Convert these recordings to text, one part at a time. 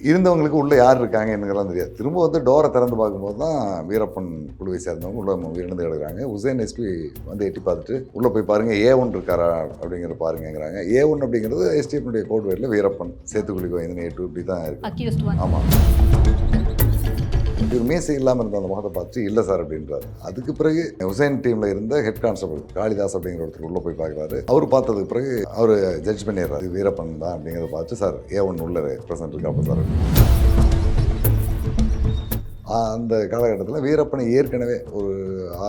இருந்தவங்களுக்கு உள்ளே யார் இருக்காங்க என்னங்கிறலாம் தெரியாது. திரும்ப வந்து டோரை திறந்து பார்க்கும்போது தான் வீரப்பன் குழுவை சேர்ந்தவங்க உள்ளே உயிரிழந்து கிடக்குறாங்க. உசேன் எஸ்பி வந்து எட்டி பார்த்துட்டு உள்ளே போய் பாருங்கள் A1 இருக்காரா அப்படிங்கிற பாருங்கிறாங்க. A1 அப்படிங்கிறது எஸ்டிஎஃப்னுடைய கோட் வேர்டில் வீரப்பன், சேத்துக்குழி கோவிந்தன் A2 இப்படி தான் இருக்குது. ஆமாம், இவர் மீசை இல்லாமல் இருந்த அந்த முகத்தை பார்த்துட்டு இல்லை சார் அப்படின்றாரு. அதுக்கு பிறகு உசேன் டீமில் இருந்த ஹெட் கான்ஸ்டபிள் காளிதாஸ் அப்படிங்கிற ஒருத்தர் உள்ளே போய் பார்க்குறாரு. அவர் பார்த்ததுக்கு பிறகு அவர் ஜட்ஜ் பண்ணிடுறாரு வீரப்பன் தான் அப்படிங்கிறத பார்த்து சார் A1 உள்ள ப்ரெசென்ட் இருக்காப்ப சார். அந்த காலகட்டத்தில் வீரப்பனை ஏற்கனவே ஒரு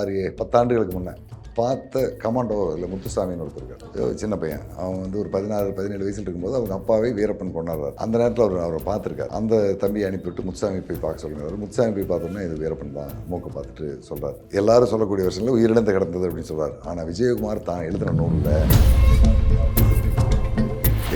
6-10 ஆண்டுகளுக்கு முன்னே பார்த்த கமாண்டோ இல்லை முத்துசாமின்னு ஒருத்தர் இருக்கார், சின்ன பையன். அவன் வந்து ஒரு 16-17 வயசில் இருக்கும்போது அவங்க அப்பாவே வீரப்பன் கொண்டாடுறாரு. அந்த நேரத்தில் அவரை பார்த்துருக்காரு. அந்த தம்பியை அனுப்பிவிட்டு முத்துசாமி போய் பார்க்க சொல்லுங்கிறாரு. முத்துசாமி போய் பார்த்தோம்னா இது வீரப்பன் தான் மூக்கை பார்த்துட்டு சொல்கிறார். எல்லாரும் சொல்லக்கூடிய வருஷத்தில் உயிரிழந்து கிடந்தது அப்படின்னு சொல்கிறார். ஆனால் விஜயகுமார் தான் எழுதின நூலில்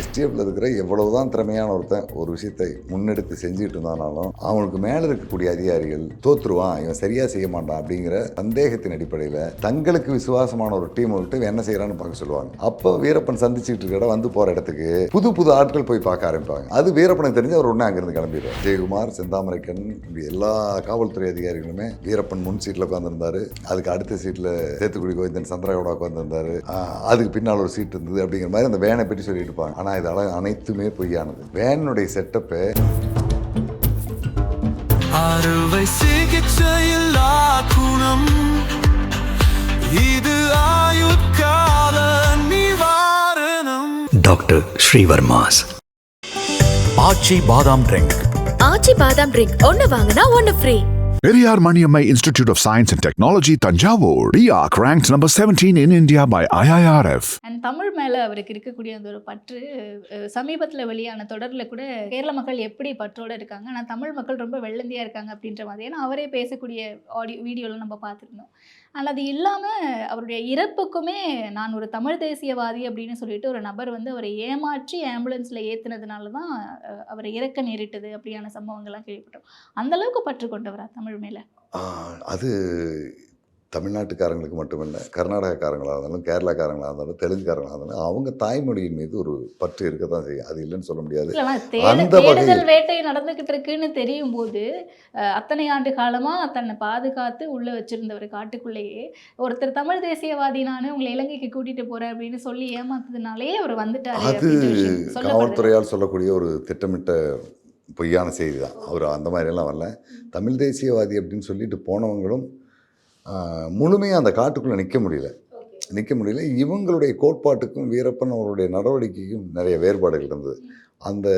எஸ்டிஎஃப்ல இருக்கிற எவ்வளவுதான் திறமையான ஒருத்தன் ஒரு விஷயத்தை முன்னெடுத்து செஞ்சுட்டு இருந்தாலும் அவனுக்கு மேலே இருக்கக்கூடிய அதிகாரிகள் தோற்றுருவான், இவன் சரியா செய்ய மாட்டான் அப்படிங்கிற சந்தேகத்தின் அடிப்படையில் தங்களுக்கு விசுவாசமான ஒரு டீம் விட்டு என்ன செய்யறான்னு பார்க்க சொல்லுவாங்க. அப்போ வீரப்பன் சந்திச்சுட்டு இருக்கிற வந்து போற இடத்துக்கு புது புது ஆட்கள் போய் பார்க்க ஆரம்பிப்பாங்க. அது வீரப்பனுக்கு தெரிஞ்சு அவர் உடனே அங்கிருந்து கிளம்பிடுவார். ஜெயக்குமார், செந்தாமரைக்கன், எல்லா காவல்துறை அதிகாரிகளுமே வீரப்பன் முன் சீட்டில் உட்காந்துருந்தாரு. அதுக்கு அடுத்த சீட்டில் சேத்துக்குடி கோவிந்தன் சந்திரகவுடா உட்காந்துருந்தாரு. அதுக்கு பின்னால் ஒரு சீட் இருந்தது அப்படிங்கிற மாதிரி அந்த வேனை பற்றி சொல்லிட்டு இருப்பாங்க. ஆனால் இது அனைத்துமே பொய்யானது. வேனுடைய செட்டப்பை அறுவை சிகிச்சையில் குணம் இது ஆயுட்கால நிவாரணம். டாக்டர் ஸ்ரீவர்மாஸ் ஆச்சி பாதாம் ட்ரிங்க். ஆச்சி பாதாம் ட்ரிங்க் ஒன்னு வாங்கினா ஒன்னு free. Periyar Maniammai Institute of Science and Technology, Tanjavur. PIARC ranked number 17 in India by IIRF. And Tamil மேலே அவருக்கு இருக்கக்கூடிய அந்த ஒரு பற்று சமீபத்தில் வெளியான தொடரில் கூட கேரள மக்கள் எப்படி பற்றோடு இருக்காங்க, ஆனால் தமிழ் மக்கள் ரொம்ப வெள்ளந்தியாக இருக்காங்க அப்படின்ற மாதிரி, ஏன்னா அவரே பேசக்கூடிய வீடியோவில் நம்ம பார்த்துருந்தோம். ஆனால் அது இல்லாமல் அவருடைய இறப்புக்குமே நான் ஒரு தமிழ் தேசியவாதி அப்படின்னு சொல்லிட்டு ஒரு நபர் வந்து அவரை ஏமாற்றி ஆம்புலன்ஸில் ஏற்றுனதுனால தான் அவரை இறக்க நேரிட்டது அப்படியான சம்பவங்கள்லாம் கேள்விப்பட்டோம். அந்தளவுக்கு பற்று கொண்டவரா தமிழ் மேலே? அது தமிழ்நாட்டுக்காரங்களுக்கு மட்டுமில்லை, கர்நாடகக்காரங்களாக இருந்தாலும், கேரளாக்காரங்களாக இருந்தாலும், தெலுங்குக்காரங்களாக இருந்தாலும் அவங்க தாய்மொழியின் மீது ஒரு பற்று இருக்க தான் செய்யும். அது இல்லைன்னு சொல்ல முடியாது. தேடுதல் வேட்டை நடந்துகிட்டு இருக்குன்னு தெரியும் போது அத்தனை ஆண்டு காலமாக தன்னை பாதுகாத்து உள்ளே வச்சிருந்தவர் காட்டுக்குள்ளேயே ஒருத்தர் தமிழ் தேசியவாதி நான் உங்களை இலங்கைக்கு கூட்டிட்டு போறேன் அப்படின்னு சொல்லி ஏமாத்ததுனாலே அவர் வந்துட்டாரு. அது காவல்துறையால் சொல்லக்கூடிய ஒரு திட்டமிட்ட பொய்யான செய்தி தான். அவர் அந்த மாதிரியெல்லாம் வரல. தமிழ் தேசியவாதி அப்படின்னு சொல்லிட்டு போனவங்களும் முழுமையாக அந்த காட்டுக்குள்ளே நிற்க முடியல. இவங்களுடைய கோட்பாட்டுக்கும் வீரப்பன் அவருடைய நடவடிக்கைக்கும் நிறைய வேறுபாடுகள் இருந்தது. அந்த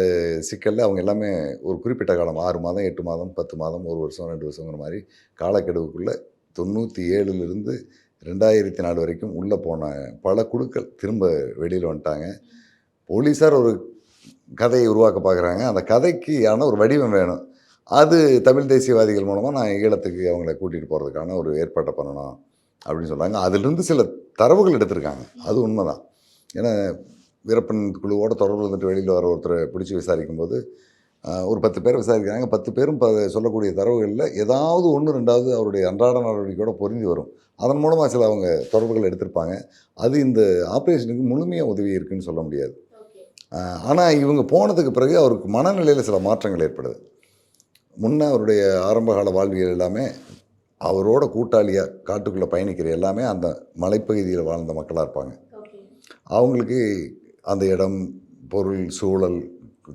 சிக்கலில் அவங்க எல்லாமே ஒரு குறிப்பிட்ட காலம் 6 மாதம் 8 மாதம் 10 மாதம் 1 வருஷம் 2 வருஷங்கிற மாதிரி காலக்கெடுவுக்குள்ளே 97லிருந்து 2004 வரைக்கும் உள்ளே போன பல குழுக்கள் திரும்ப வெளியில் வந்துட்டாங்க. போலீஸார் ஒரு கதையை உருவாக்க பார்க்குறாங்க. அந்த கதைக்கு ஆன ஒரு வடிவம் வேணும். அது தமிழ் தேசியவாதிகள் மூலமாக நான் ஈழத்துக்கு அவங்கள கூட்டிகிட்டு போகிறதுக்கான ஒரு ஏற்பாட்டை பண்ணணும் அப்படின்னு சொல்கிறாங்க. அதிலிருந்து சில தரவுகள் எடுத்திருக்காங்க. அது உண்மை தான். ஏன்னா வீரப்பன் குழுவோட தொடர்பு வந்துட்டு வெளியில் வர ஒருத்தரை பிடிச்சி விசாரிக்கும்போது ஒரு 10 பேர் விசாரிக்கிறாங்க. 10 பேரும் சொல்லக்கூடிய தரவுகளில் ஏதாவது 1-2வது அவருடைய அன்றாட நடவடிக்கையோட பொருந்தி வரும். அதன் மூலமாக சில அவங்க தொடர்புகள் எடுத்திருப்பாங்க. அது இந்த ஆப்ரேஷனுக்கு முழுமையாக உதவி இருக்குன்னு சொல்ல முடியாது. ஆனால் இவங்க போனதுக்கு பிறகு அவருக்கு மனநிலையில் சில மாற்றங்கள் ஏற்படுது. முன்னே அவருடைய ஆரம்பகால வாழ்வியல் எல்லாமே அவரோட கூட்டாளியாக காட்டுக்குள்ளே பயணிக்கிற எல்லாமே அந்த மலைப்பகுதியில் வாழ்ந்த மக்களாக இருப்பாங்க. அவங்களுக்கு அந்த இடம், பொருள், சூழல்,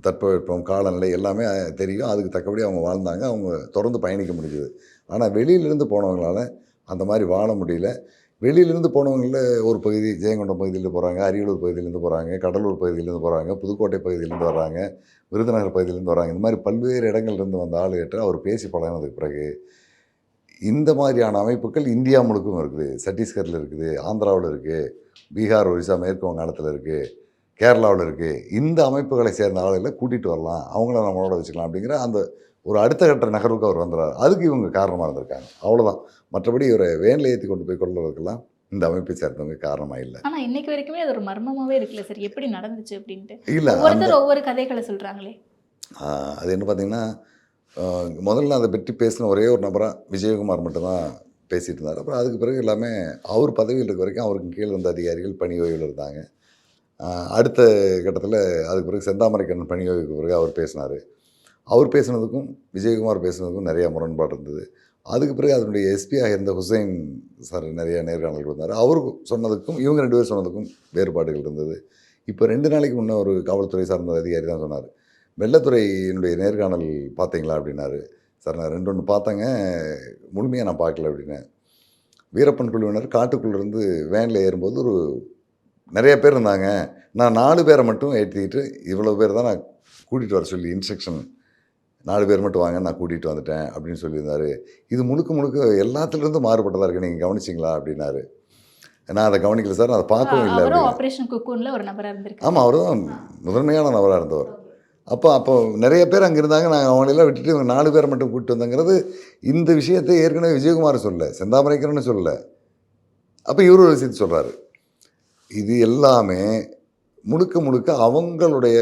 தட்பவெப்பம், காலநிலை எல்லாமே தெரியும். அதுக்கு தக்கபடி அவங்க வாழ்ந்தாங்க. அவங்க தொடர்ந்து பயணிக்க முடிஞ்சது. ஆனால் வெளியிலிருந்து போனவங்களால அந்த மாதிரி வாழ முடியல. வெளியிலேருந்து போனவங்களில் ஒரு பகுதி ஜெயங்கொண்டம் பகுதியிலேருந்து போகிறாங்க, அரியலூர் பகுதியிலேருந்து போகிறாங்க, கடலூர் பகுதியிலேருந்து போகிறாங்க, புதுக்கோட்டை பகுதியிலேருந்து வர்றாங்க, விருதுநகர் பகுதியிலேருந்து வராங்க. இந்த மாதிரி பல்வேறு இடங்கள்லேருந்து வந்த ஆளுகிட்ட அவர் பேசி பழகினதுக்கு பிறகு இந்த மாதிரியான அமைப்புகள் இந்தியா முழுக்கும் இருக்குது. சத்தீஸ்கரில் இருக்குது, ஆந்திராவில் இருக்குது, பீகார், ஒரிசா, மேற்கு வங்காளத்தில் இருக்குது, கேரளாவில் இருக்குது. இந்த அமைப்புகளை சேர்ந்த ஆளுகளை கூட்டிகிட்டு வரலாம், அவங்கள நம்மளோட வச்சுக்கலாம் அப்படிங்கிற அந்த ஒரு அடுத்த கட்ட நகர்வுக்கு அவர் வந்துடுறார். அதுக்கு இவங்க காரணமாக இருந்திருக்காங்க. அவ்வளோதான். மற்றபடி இவரை வேனில் ஏற்றி கொண்டு போய் கொள்வதற்கெல்லாம் இந்த அமைப்பை சேர்ந்தவங்க காரணமாக இல்லை. ஆனால் இன்னைக்கு வரைக்குமே அது ஒரு மர்மமாகவே இருக்குல்ல சார், எப்படி நடந்துச்சு அப்படின்ட்டு. இல்லை, ஒவ்வொருத்தர் ஒவ்வொரு கதைகளை சொல்கிறாங்களே. அது என்ன பார்த்தீங்கன்னா, முதல்ல அதை பற்றி பேசின ஒரே ஒரு நபராக விஜயகுமார் மட்டும்தான் பேசிகிட்டு இருந்தார். அப்புறம் அதுக்கு பிறகு எல்லாமே அவர் பதவியில் இருக்க வரைக்கும் அவருக்கு கீழே இருந்த அதிகாரிகள் பணி ஓய்வில் இருந்தாங்க. அடுத்த கட்டத்தில் அதுக்கு பிறகு செந்தாமரைக்கண்ணன் பணி ஓய்வுக்கு பிறகு அவர் பேசினார். அவர் பேசுனதுக்கும் விஜயகுமார் பேசுனதுக்கும் நிறையா முரண்பாடு இருந்தது. அதுக்கு பிறகு அதனுடைய எஸ்பியாக இருந்த ஹுசைன் சார் நிறைய நேர்காணல்கள் வந்தார். அவர் சொன்னதுக்கும் இவங்க 2 பேர் சொன்னதுக்கும் வேறுபாடுகள் இருந்தது. இப்போ 2 நாளைக்கு முன்னே ஒரு காவல்துறை சார்ந்த அதிகாரி தான் சொன்னார், வெள்ளத்துறையினுடைய நேர்காணல் பார்த்தீங்களா அப்படின்னாரு. சார் நான் 2 பார்த்தேங்க, முழுமையாக நான் பார்க்கல அப்படின்னேன். வீரப்பன் குழுவினர் காட்டுக்குள்ளேருந்து வேனில் ஏறும்போது நிறைய பேர் இருந்தாங்க, நான் 4 பேரை மட்டும் ஏற்றிக்கிட்டு இவ்வளோ பேர் தான் நான் கூட்டிகிட்டு வர சொல்லி இன்ஸ்ட்ரக்ஷன், 4 பேர் மட்டும் வாங்க நான் கூட்டிகிட்டு வந்துட்டேன் அப்படின்னு சொல்லியிருந்தார். இது முழுக்க எல்லாத்துலேருந்து மாறுபட்டதாக இருக்குது, நீங்கள் கவனிச்சிங்களா அப்படின்னாரு. நான் அதை கவனிக்கல சார், நான் அதை பார்க்கவும் இல்லை. அவரும் ஆபரேஷன் குக்கூன்ல ஒரு நபராக இருந்திருக்கு. ஆமாம், அவர் தான் முதன்மையான நபராக இருந்தவர். அப்போ நிறைய பேர் அங்கே இருந்தாங்க, நாங்கள் அவங்களெல்லாம் விட்டுட்டு இவங்க 4 பேரை மட்டும் கூப்பிட்டு வந்தங்கிறது இந்த விஷயத்தை ஏற்கனவே விஜயகுமார் சொல்லலை, செந்தாமரைக்கரன்னு சொல்லலை. அப்போ இவர் ஒரு விஷயத்தை சொல்கிறாரு. இது எல்லாமே முழுக்க அவங்களுடைய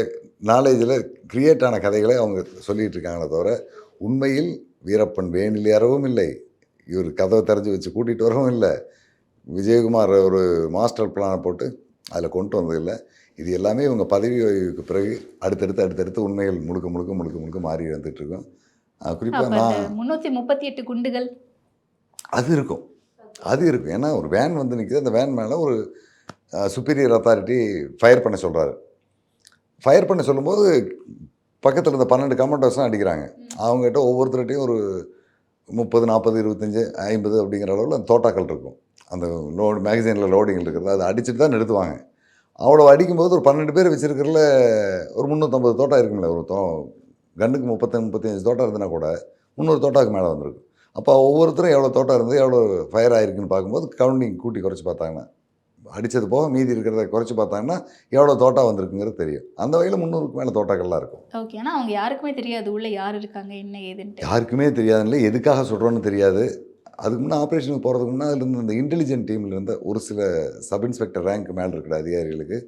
நாலேஜில் கிரியேட் ஆன கதைகளை அவங்க சொல்லிகிட்டு இருக்காங்களே தவிர உண்மையில் வீரப்பன் வேனில் ஏறவும் இல்லை, இவர் கதவை திறந்து வச்சு கூட்டிகிட்டு வரவும் இல்லை, விஜயகுமார் ஒரு மாஸ்டர் பிளானை போட்டு அதில் கொண்டு வந்ததில்லை. இது எல்லாமே இவங்க பதவி ஓய்வுக்கு பிறகு அடுத்தடுத்து உண்மைகள் முழுக்க மாறி வந்துட்டுருக்கோம். குறிப்பாக நான் 338 குண்டுகள் அது இருக்கும். ஏன்னா ஒரு வேன் வந்து நிற்கிது, அந்த வேன் மேலே ஒரு சுப்பீரியர் அத்தாரிட்டி ஃபயர் பண்ண சொல்கிறாரு. ஃபயர் பண்ண சொல்லும்போது பக்கத்தில் இருந்த 12 கமாண்டோஸும் அடிக்கிறாங்க. அவங்ககிட்ட ஒவ்வொருத்தர்கிட்டையும் ஒரு 30, 40, 25, 50 அப்படிங்கிற அளவில் அந்த தோட்டாக்கள் இருக்கும். அந்த மேகசைனில் லோடிங்கில் இருக்கிறது அதை அடிச்சுட்டு தான் நிறுத்துவாங்க. அவ்வளோ அடிக்கும்போது ஒரு 12 பேர் வச்சுருக்கிறதுல ஒரு 350 தோட்டா இருக்குங்களே. ஒரு கன்னுக்கு 35 தோட்டா இருந்ததுன்னா கூட 300 தோட்டாவுக்கு மேலே வந்திருக்கும். அப்போ ஒவ்வொருத்தரும் எவ்வளோ தோட்டா இருந்து எவ்வளோ ஃபயர் ஆகிருக்குன்னு பார்க்கும்போது கவுண்டிங் கூட்டி குறைச்சி பார்த்தாங்கன்னா, அடித்தது போக மீதி இருக்கிறத குறைச்சி பார்த்தாங்கன்னா எவ்வளோ தோட்டா வந்திருக்குங்கிறது தெரியும். அந்த வகையில் 300க்கு மேலே தோட்டாக்கள்லாம் இருக்கும். ஓகே. ஆனால் அவங்க யாருக்குமே தெரியாது உள்ள யார் இருக்காங்க என்ன ஏதுன்ட்டு. யாருக்குமே தெரியாதுல்ல, எதுக்காக சொல்கிறோன்னு தெரியாது. அதுக்கு முன்னே ஆப்ரேஷனுக்கு போகிறதுக்கு முன்னே அதுலேருந்து இந்த இன்டெலிஜென்ட் டீமில் இருந்த ஒரு சில சப் இன்ஸ்பெக்டர் ரேங்க் மேலே இருக்கிற அதிகாரிகளுக்கு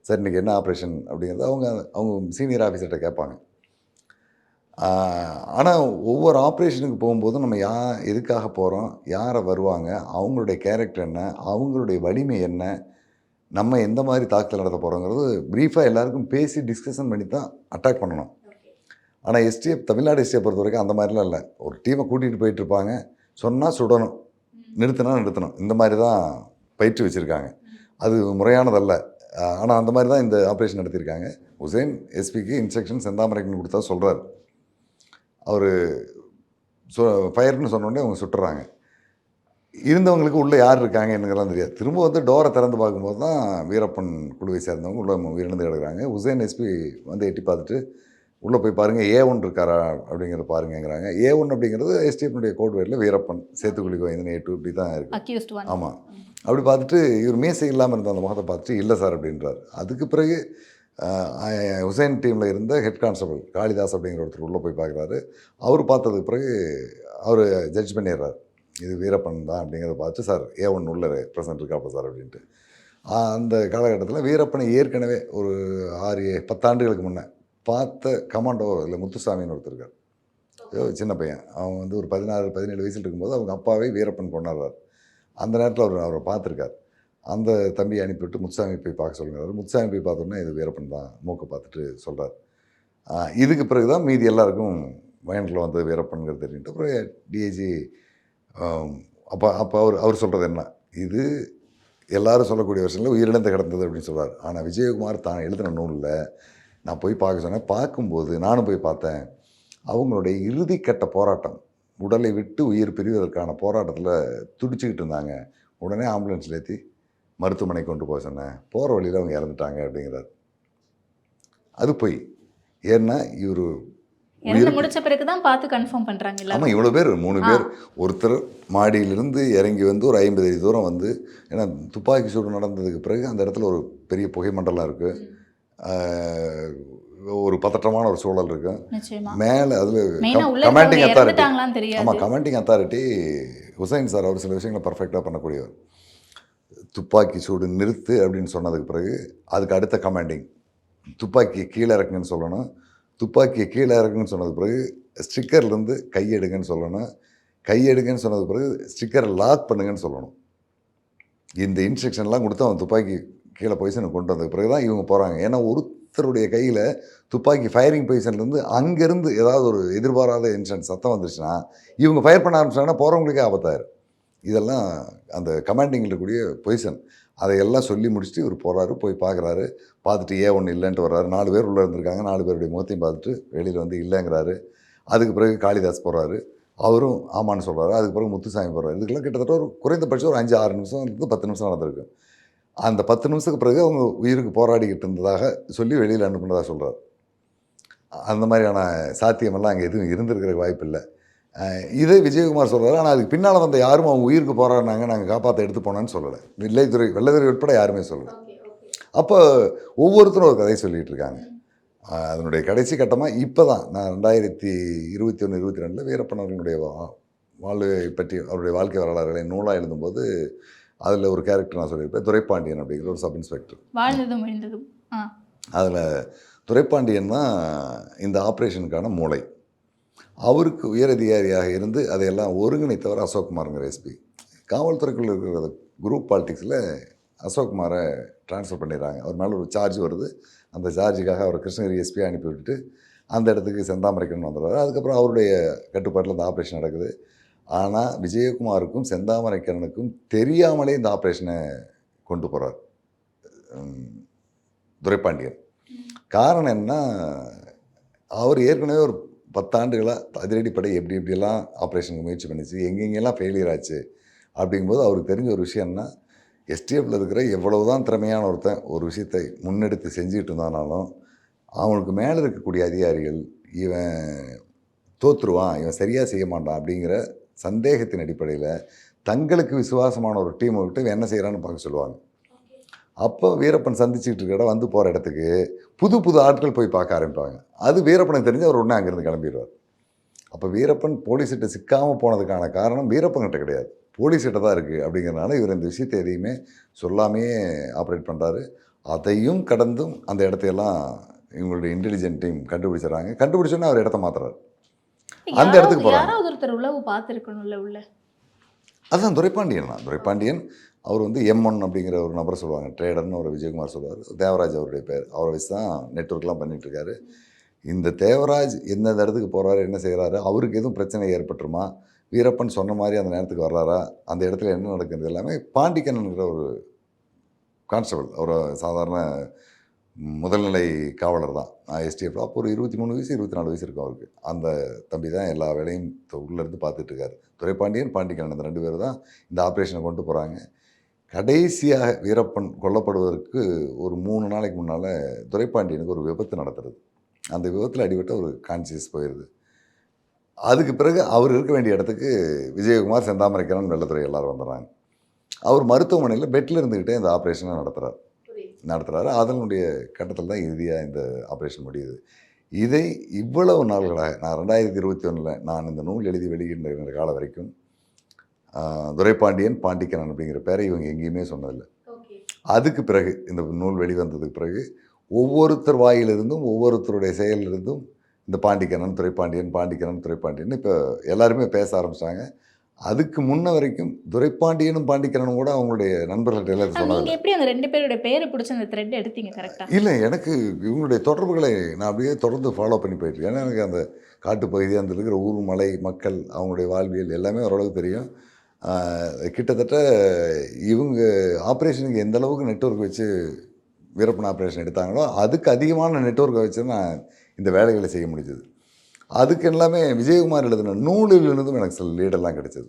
சார் இன்றைக்கி என்ன ஆப்ரேஷன் அப்படிங்கிறது அவங்க சீனியர் ஆஃபீஸர்கிட்ட கேட்பாங்க. ஆனால் ஒவ்வொரு ஆப்ரேஷனுக்கு போகும்போதும் நம்ம எதுக்காக போகிறோம், யாரை வருவாங்க, அவங்களுடைய கேரக்டர் என்ன, அவங்களுடைய வலிமை என்ன, நம்ம எந்த மாதிரி தாக்குதல் நடத்த போகிறோங்கிறது ப்ரீஃபாக எல்லாருக்கும் பேசி டிஸ்கஷன் பண்ணி தான் அட்டாக் பண்ணணும். ஆனால் எஸ்டிஎஃப் தமிழ்நாடு எஸ்டிஎஃப் பொறுத்த வரைக்கும் அந்த மாதிரிலாம் இல்லை. ஒரு டீமை கூட்டிகிட்டு போயிட்டுருப்பாங்க, சொன்னால் சுடணும், நிறுத்தணும், இந்த மாதிரி தான் பயிற்சி வச்சுருக்காங்க. அது முறையானதல்ல. ஆனால் அந்த மாதிரி தான் இந்த ஆப்ரேஷன் நடத்தியிருக்காங்க. ஹுசைன் எஸ்பிக்கு இன்ஸ்ட்ரக்ஷன் செந்தாமரைக்கன் கொடுத்தா சொல்கிறார். அவர் ஃபயர்னு சொன்னோடனே அவங்க சுட்டுறாங்க. இருந்தவங்களுக்கு உள்ளே யார் இருக்காங்க என்னங்கெல்லாம் தெரியாது. திரும்ப வந்து டோரை திறந்து பார்க்கும்போது தான் வீரப்பன் குழுவை சேர்ந்தவங்க உள்ளே உயிரிழந்து கிடக்குறாங்க. ஹுசைன் எஸ்பி வந்து எட்டி பார்த்துட்டு உள்ளே போய் பாருங்கள் A1 இருக்காரா அப்படிங்கிறத பாருங்கிறாங்க. A1 அப்படிங்கிறது எஸ்டிஎஃப்னுடைய கோட் வேர்டில் வீரப்பன், சேத்துக்குழி கோவிந்தன் A2 இப்படி தான் இருக்குது. ஆமாம். அப்படி பார்த்துட்டு இவர் மீசை இல்லாமல் இருந்த அந்த முகத்தை பார்த்துட்டு இல்லை சார் அப்படின்றார். அதுக்கு பிறகு ஹுசைன் டீமில் இருந்த ஹெட் கான்ஸ்டபிள் காளிதாஸ் அப்படிங்கிற ஒருத்தர் உள்ளே போய் பார்க்குறாரு. அவர் பார்த்ததுக்கு பிறகு அவர் ஜட்ஜ் பண்ணிடுறார், இது வீரப்பன் தான் அப்படிங்கிறத பார்த்து சார் A1 உள்ள ப்ரெசென்ட் இருக்காப்பா சார் அப்படின்ட்டு. அந்த காலகட்டத்தில் வீரப்பனை ஏற்கனவே ஒரு 10 ஆண்டுகளுக்கு முன்னே பார்த்த கமாண்டோ இல்லை முத்துசாமின்னு ஒருத்தர் இருக்கார், சின்ன பையன். அவன் வந்து ஒரு 16-17 வயசில் இருக்கும்போது அவங்க அப்பாவே வீரப்பன் கொண்டாடுறார். அந்த நேரத்தில் அவரை பார்த்துருக்கார். அந்த தம்பியை அனுப்பிவிட்டு முத்துசாமி போய் பார்க்க சொல்லுங்கிறார். முத்துசாமி போய் பார்த்தோன்னே இது வீரப்பன் தான் மூக்கை பார்த்துட்டு சொல்கிறார். இதுக்கு பிறகு தான் மீதி எல்லாருக்கும் மைண்டில் வந்து வீரப்பன்கிறது தெரிஞ்சுட்டு அப்புறம் டிஐஜி அப்போ அவர் சொல்கிறது என்ன, இது எல்லோரும் சொல்லக்கூடிய வருஷங்களில் உயிரிழந்து கிடந்தது அப்படின்னு சொல்கிறார். ஆனால் விஜயகுமார் தான் எழுதின நூலில் நான் போய் பார்க்க சொன்னேன். பார்க்கும்போது நானும் போய் பார்த்தேன், அவங்களுடைய இறுதிக்கட்ட போராட்டம், உடலை விட்டு உயிர் பிரிவதற்கான போராட்டத்தில் துடிச்சிக்கிட்டு இருந்தாங்க. உடனே ஆம்புலன்ஸில் ஏற்றி மருத்துவமனை கொண்டு போக சொன்னேன், போகிற வழியில் அவங்க இறந்துட்டாங்க அப்படிங்கிறார். அது போய் ஏன்னா இவர் முடிச்ச பிறகு தான் பார்த்து கன்ஃபார்ம் பண்ணுறாங்க. ஆமாம், இவ்வளோ பேர் 3 பேர் ஒருத்தர் மாடியிலிருந்து இறங்கி வந்து ஒரு 50 அடி தூரம் வந்து, ஏன்னா துப்பாக்கி சூடு நடந்ததுக்கு பிறகு அந்த இடத்துல ஒரு பெரிய புகை மண்டலம் இருக்குது, ஒரு பதற்றமான ஒரு சூழல் இருக்குது. மேலே அதில் கமாண்டிங் அத்தாரிட்டி, ஆமாம் கமாண்டிங் அத்தாரிட்டி ஹுசைன் சார் அவர் சில விஷயங்களை பர்ஃபெக்டாக பண்ணக்கூடியவர். துப்பாக்கி சூடு நிறுத்து அப்படின்னு சொன்னதுக்கு பிறகு அதுக்கு அடுத்த கமாண்டிங் துப்பாக்கியை கீழே இறக்குங்கன்னு சொல்லணும். துப்பாக்கியை கீழே இறக்குங்கன்னு சொன்னதுக்கு பிறகு ஸ்டிக்கர்லேருந்து கையெடுங்கன்னு சொல்லணும். கையெடுங்கன்னு சொன்னதுக்கு பிறகு ஸ்டிக்கரை லாக் பண்ணுங்கன்னு சொல்லணும். இந்த இன்ஸ்ட்ரக்ஷன்லாம் கொடுத்து அவன் துப்பாக்கி கீழே பொசிஷனுக்கு கொண்டு வந்ததுக்கு பிறகு தான் இவங்க போகிறாங்க. ஏன்னா ஒரு ஒருத்தருடைய கையில் துப்பாக்கி ஃபயரிங் பொசிஷன்லேருந்து அங்கேருந்து ஏதாவது ஒரு எதிர்பாராத இன்சிடென்ட் சத்தம் வந்துருச்சுன்னா இவங்க ஃபயர் பண்ண ஆரம்பிச்சாங்கன்னா போகிறவங்களுக்கே ஆபத்தாயிரும். இதெல்லாம் அந்த கமாண்டிங்கில் இருக்கக்கூடிய பொசிஷன். அதையெல்லாம் சொல்லி முடிச்சுட்டு இவர் போகிறாரு, போய் பார்க்குறாரு. பார்த்துட்டு ஒன்று இல்லைன்ட்டு வர்றாரு. 4 பேர் உள்ளே இருந்திருக்காங்க. 4 பேருடைய முகத்தையும் பார்த்துட்டு வெளியில் வந்து இல்லைங்கிறாரு. அதுக்கு பிறகு காளிதாஸ் போகிறாரு. அவரும் ஆமான்னு சொல்கிறாரு. அதுக்கு பிறகு முத்துசாமி போகிறாரு. இதுக்கெல்லாம் கிட்டத்தட்ட ஒரு குறைந்தபட்சம் ஒரு 5-6 நிமிஷம் இருந்து 10 நிமிஷம் நடந்திருக்கு. அந்த 10 நிமிஷத்துக்கு பிறகு அவங்க உயிருக்கு போராடிக்கிட்டு இருந்ததாக சொல்லி வெளியில் அனுப்புனதாக சொல்கிறார். அந்த மாதிரியான சாத்தியமெல்லாம் அங்கே எதுவும் இருந்திருக்கிற வாய்ப்பு இல்லை. இதே விஜயகுமார் சொல்கிறாரு. ஆனால் அதுக்கு பின்னால் வந்த யாரும் அவங்க உயிருக்கு போராடினாங்க, நாங்கள் காப்பாற்ற எடுத்து போனோன்னு சொல்லலை. வெள்ளைத்துறை உட்பட யாருமே சொல்லலை. அப்போ ஒவ்வொருத்தரும் ஒரு கதையை சொல்லிகிட்டு இருக்காங்க. அதனுடைய கடைசி கட்டமாக இப்போ தான் நான் 2021-22 வீரப்பன் அவர்களுடைய வாழ்வை பற்றி அவருடைய வாழ்க்கை வரலாறுகளை நூலாக எழுதும்போது அதில் ஒரு கேரக்டர் நான் சொல்லியிருப்பேன், துரைப்பாண்டியன் அப்படிங்கிற ஒரு சப் இன்ஸ்பெக்டர். வாழ்ந்ததும் எழுந்ததும் அதில் துரைப்பாண்டியன் தான் இந்த ஆப்ரேஷனுக்கான மூளை. அவருக்கு உயரதிகாரியாக இருந்து அதையெல்லாம் ஒருங்கிணைத்தவர் அசோக்குமாருங்கிற எஸ்பி. காவல்துறைக்குள்ள இருக்கிற குரூப் பாலிடிக்ஸில் அசோக்குமாரை ட்ரான்ஸ்ஃபர் பண்ணிடுறாங்க. அவர் மேலே ஒரு சார்ஜ் வருது. அந்த சார்ஜுக்காக அவர் கிருஷ்ணகிரி எஸ்பியை அனுப்பி விட்டுட்டு அந்த இடத்துக்கு செந்தாமரைக்கன் வந்துடுறாரு. அதுக்கப்புறம் அவருடைய கட்டுப்பாட்டில் இந்த ஆப்ரேஷன் நடக்குது. ஆனால் விஜயகுமாருக்கும் செந்தாமரைக்கனுக்கும் தெரியாமலே இந்த ஆப்ரேஷனை கொண்டு போகிறார் துரைப்பாண்டியன். காரணம் என்ன, அவர் ஏற்கனவே ஒரு 10 ஆண்டுகளாக அதிரடிப்படை எப்படி எப்படியெல்லாம் ஆப்ரேஷனுக்கு முயற்சி பண்ணிச்சு, எங்கெங்கெல்லாம் ஃபெயிலியர் ஆச்சு. அப்படிங்கும்போது அவருக்கு தெரிஞ்ச ஒரு விஷயம்னா, எஸ்டிஎஃப்பில் இருக்கிற எவ்வளவு தான் திறமையான ஒருத்தன் ஒரு விஷயத்தை முன்னெடுத்து செஞ்சுக்கிட்டு இருந்தானாலும் அவனுக்கு மேலே இருக்கக்கூடிய அதிகாரிகள் இவன் தோற்றுருவான், இவன் சரியாக செய்ய மாட்டான் அப்படிங்கிற சந்தேகத்தின் அடிப்படையில் தங்களுக்கு விசுவாசமான ஒரு டீமை விட்டு இவன் என்ன செய்கிறான்னு பார்க்க சொல்லுவாங்க. அப்போ வீரப்பன் சந்திச்சுக்கிட்டு இருக்கிற வந்து போகிற இடத்துக்கு புது புது ஆட்கள் போய் பார்க்க ஆரம்பிப்பாங்க. அது வீரப்பனுக்கு தெரிஞ்சு அவர் உடனே அங்கேருந்து கிளம்பிடுவார். அப்போ வீரப்பன் போலீஸ்கிட்ட சிக்காமல் போனதுக்கான காரணம் வீரப்பன்கிட்ட கிடையாது, போலீஸ்கிட்ட தான் இருக்குது. அப்படிங்கிறனால இவர் இந்த விஷயத்தை எதையுமே சொல்லாமையே ஆப்ரேட் பண்ணுறாரு. அதையும் கடந்தும் அந்த இடத்தையெல்லாம் இவங்களுடைய இன்டெலிஜென்ட் டீம் கண்டுபிடிச்சிடறாங்க. கண்டுபிடிச்சோன்னே அவர் இடத்த மாற்றுறாரு. அந்த இடத்துக்கு போகிறாங்க. யாராவது ஒருத்தர் உளவு பார்த்துருக்கணும்ல உள்ள. அதுதான் துரைப்பாண்டியன் தான். துரைப்பாண்டியன் அவர் வந்து M1 அப்படிங்கிற ஒரு நபரை சொல்லுவாங்க, ட்ரேடர்னு ஒரு விஜயகுமார் சொல்லுவார். தேவராஜ் அவருடைய பேர். அவரை வச்சு தான் நெட்வொர்க்லாம் பண்ணிகிட்ருக்காரு. இந்த தேவராஜ் எந்தெந்த இடத்துக்கு போகிறாரு, என்ன செய்கிறாரு, அவருக்கு எதுவும் பிரச்சனை ஏற்பட்டுருமா, வீரப்பன் சொன்ன மாதிரி அந்த நேரத்துக்கு வர்றாரா, அந்த இடத்துல என்ன நடக்குது எல்லாமே பாண்டிக்கண்ணனுங்கிற ஒரு கான்ஸ்டபிள், அவர் சாதாரண முதல்நிலை காவலர் தான் எஸ்டிஎஃப். அப்போ ஒரு 23 வயசு 24 வயசு இருக்கும் அவருக்கு. அந்த தம்பி தான் எல்லா வேலையும் உள்ளேருந்து பார்த்துட்ருக்காரு. துரைப்பாண்டியன், பாண்டிக்கண்ணன் இந்த 2 பேர் தான் இந்த ஆப்ரேஷனை கொண்டு போகிறாங்க. கடைசியாக வீரப்பன் கொல்லப்படுவதற்கு ஒரு 3 நாளைக்கு முன்னால் துரைப்பாண்டியனுக்கு ஒரு விபத்து நடத்துறது. அந்த விபத்தில் அடிபட்டு ஒரு கான்சியஸ் போயிடுது. அதுக்கு பிறகு அவர் இருக்க வேண்டிய இடத்துக்கு விஜயகுமார், செந்தாமரைக்கரன், வெள்ளத்துறை எல்லோரும் வந்துடுறாங்க. அவர் மருத்துவமனையில் பெட்டில் இருந்துக்கிட்டே இந்த ஆப்ரேஷனை நடத்துகிறார். அதனுடைய கட்டத்தில் தான் இறுதியாக இந்த ஆப்ரேஷன் முடியுது. இதை இவ்வளவு நாள்களாக நான் 2021 நான் இந்த நூல் எழுதி வெளியிடுகின்ற காலம் வரைக்கும் துரைப்பாண்டியன், பாண்டிக்கண்ணன் அப்படிங்கிற பேரை இவங்க எங்கேயுமே சொன்னதில்லை. அதுக்கு பிறகு இந்த நூல் வெளிவந்ததுக்கு பிறகு ஒவ்வொருத்தர் வாயிலிருந்தும் ஒவ்வொருத்தருடைய செயலிலிருந்தும் இந்த பாண்டிக்கண்ணன், துரைப்பாண்டியன், பாண்டிக்கண்ணன், துரைப்பாண்டியன் இப்போ எல்லாருமே பேச ஆரம்பிச்சிட்டாங்க. அதுக்கு முன்ன வரைக்கும் துரைப்பாண்டியனும் பாண்டிக்கண்ணனும் கூட அவங்களுடைய நண்பர்கள்ட்ட எல்லாரும் சொன்னாங்க. எப்படி அந்த 2 பேருடைய பேரை பிடிச்சி அந்த த்ரெட் எடுத்தீங்க கரெக்டாக? இல்லை, எனக்கு இவங்களுடைய தொடர்புகளை நான் அப்படியே தொடர்ந்து ஃபாலோ பண்ணி போயிட்டு, ஏன்னா எனக்கு அந்த காட்டுப்பகுதி, அந்த இருக்கிற ஊர், மலை, மக்கள், அவங்களுடைய வாழ்வியல் எல்லாமே ஓரளவுக்கு தெரியும். கிட்டத்தட்ட இவங்க ஆப்ரேஷனுக்கு எந்த அளவுக்கு நெட்வொர்க் வச்சு வீரப்பன் ஆப்ரேஷன் எடுத்தாங்களோ அதுக்கு அதிகமான நெட்வொர்க்கை வச்சு நான் இந்த வேலைகளை செய்ய முடிஞ்சது. அதுக்கு எல்லாமே விஜயகுமார் எழுதின நூலிலிருந்தும் எனக்கு சில லீடெல்லாம் கிடச்சிது.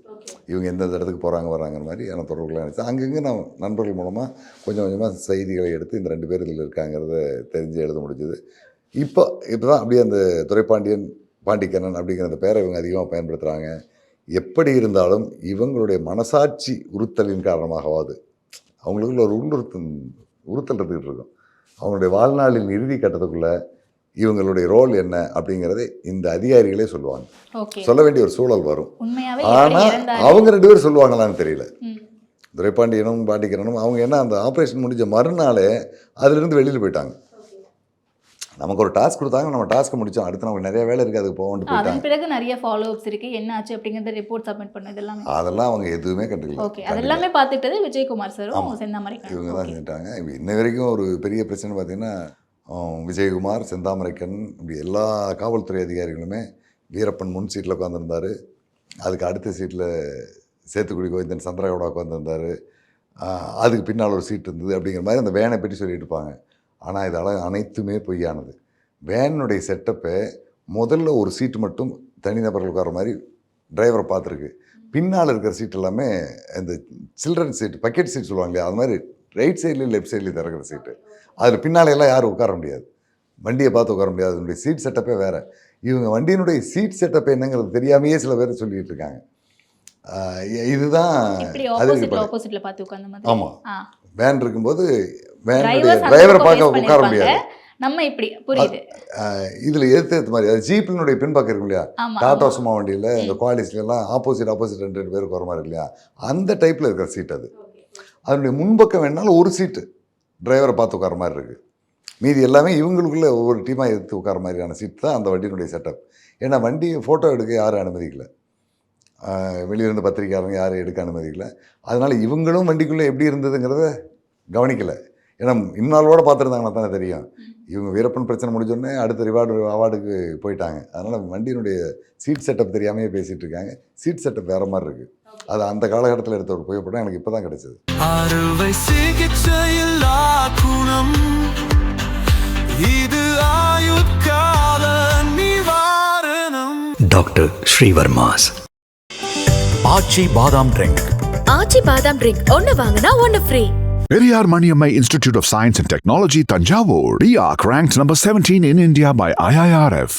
இவங்க எந்தெந்த இடத்துக்கு போகிறாங்க வர்றாங்கிற மாதிரி எனக்கு தொடர்புகள்லாம் கிடச்சி அங்கங்கே நான் நண்பர்கள் மூலமாக கொஞ்சம் கொஞ்சமாக செய்திகளை எடுத்து இந்த 2 பேர் இதில் இருக்காங்கிறத தெரிஞ்சு எழுத முடிஞ்சுது. இப்போ தான் அப்படியே அந்த துரைப்பாண்டியன், பாண்டிக்கண்ணன் அப்படிங்கிற அந்த பேரை இவங்க அதிகமாக பயன்படுத்துகிறாங்க. எப்படி இருந்தாலும் இவங்களுடைய மனசாட்சி உறுத்தலின் காரணமாகவாது அவங்களுக்குள்ள ஒரு உறுத்தல் இருந்துகிட்டு இருக்கும். அவங்களுடைய வாழ்நாளின் இறுதி கட்டத்துக்குள்ளே இவங்களுடைய ரோல் என்ன அப்படிங்கிறதை இந்த அதிகாரிகளே சொல்லுவாங்க. சொல்ல வேண்டிய ஒரு சூழல் வரும். ஆனால் அவங்க 2 பேரும் சொல்லுவாங்களான்னு தெரியல. துரைப்பாண்டியனும் பாண்டிக்கண்ணனும் அவங்க என்ன அந்த ஆப்ரேஷன் முடிஞ்ச மறுநாளே அதிலிருந்து வெளியில் போயிட்டாங்க. நமக்கு ஒரு டாஸ்க் கொடுத்தாங்க, நம்ம டாஸ்க் முடிச்சோம், அடுத்து நமக்கு நிறைய வேலை இருக்குது, அதுக்கு போகணும் போயிட்டாங்க. அதன் பிறகு நிறைய ஃபாலோ அப்ஸ் இருக்கு, என்ன ஆச்சு அப்படிங்கறத ரிப்போர்ட் சப்மிட் பண்ணது எல்லாமே அதெல்லாம் அவங்க எதுவுமே கண்டுக்கல. ஓகே, அதெல்லாமே பார்த்துட்டது விஜயகுமார் சாரும் செந்தாமரைக்கண்ணனும் இவங்க தான் செஞ்சுட்டாங்க. இன்ன வரைக்கும் ஒரு பெரிய பிரச்சனை பார்த்தீங்கன்னா விஜயகுமார், செந்தாமரைக்கண், இப்படி எல்லா காவல்துறை அதிகாரிகளுமே வீரப்பன் முன் சீட்டில் உட்காந்துருந்தார். அதுக்கு அடுத்த சீட்டில் சேத்துக்குடி கோவிந்தன் சந்திரகவுடா உட்காந்துருந்தார். அதுக்கு பின்னால் ஒரு சீட் இருந்தது. அப்படிங்கிற மாதிரி அந்த வேனை பற்றி சொல்லிட்டு இருப்பாங்க. ஆனால் இதெல்லாம் அனைத்துமே பொய்யானது. வேனுடைய செட்டப்பை முதல்ல ஒரு சீட்டு மட்டும் தனிநபர்கள் உட்கார மாதிரி டிரைவரை பார்த்துருக்கு. பின்னால் இருக்கிற சீட் எல்லாமே இந்த சில்ட்ரன் சீட், பக்கெட் சீட் சொல்லுவாங்க இல்லையா, அது மாதிரி ரைட் சைட்லேயும் லெஃப்ட் சைட்லேயும் திறக்கிற சீட்டு. அதில் பின்னாலெல்லாம் யாரும் உட்கார முடியாது, வண்டியை பார்த்து உட்கார முடியாது. அதனுடைய சீட் செட்டப்பே வேறு. இவங்க வண்டியினுடைய சீட் செட்டப் என்னங்கிறது தெரியாமையே சில பேர் சொல்லிட்டு இருக்காங்க. இதுதான் ஆப்போசிட்ல பார்த்து உட்கார்ந்த மாதிரி. ஆமாம், வேன் இருக்கும்போது வேனுடைய டிரைவரை பார்க்க உட்கார முடியாது. நம்ம இப்படி புரியுது. இதில் ஏற்ற மாதிரி அது ஜீப்பினுடைய பின்பக்கம் இருக்கும் இல்லையா, டாடா சும்மா வண்டியில் இந்த குவாலிஸ்லாம் ஆப்போசிட் 2 பேர் உட்கார மாதிரி இருக்கு இல்லையா, அந்த டைப்பில் இருக்கிற சீட் அது. அதனுடைய முன்பக்கம் வேணாலும் ஒரு சீட்டு டிரைவரை பார்த்து உட்கார மாதிரி இருக்குது. மீதி எல்லாமே இவங்களுக்குள்ளே ஒவ்வொரு டீமாக எடுத்து உட்கார மாதிரியான சீட் தான் அந்த வண்டியினுடைய செட்டப். ஏன்னா வண்டி ஃபோட்டோ எடுக்க யாரும் அனுமதிக்கலை, வெளியிருந்து பத்திரிக்கையாளங்க யாரும் எடுக்க அனுமதிக்கலை. அதனால் இவங்களும் வண்டிக்குள்ளே எப்படி இருந்ததுங்கிறத கவனிக்கலை. ஏன்னா இன்னாலோட பார்த்துருந்தாங்கன்னா தானே தெரியும். இவங்க வீரப்பன் பிரச்சனை முடிஞ்சோடனே அடுத்த அவார்டுக்கு போயிட்டாங்க. அதனால் வண்டியினுடைய சீட் செட்டப் தெரியாமையே பேசிகிட்டு இருக்காங்க. சீட் செட்டப் வேறு மாதிரி இருக்குது. அது அந்த காலகட்டத்தில் எடுத்த ஒரு புகைப்படம் எனக்கு இப்போ தான் கிடச்சிது. அறுவை சிகிச்சையில் குணம் இது ஆயுட்கால நிவாரணம். டாக்டர் ஸ்ரீவர்மாஸ் ஆச்சி பாதாம் ட்ரிங்க். ஆச்சி பாதாம் ட்ரிங்க் ஒன்னு வாங்கினா ஒன்னு free. Periyar Maniammai Institute of Science and Technology, Tanjavur. RIAC ranked number 17 in India by IIRF.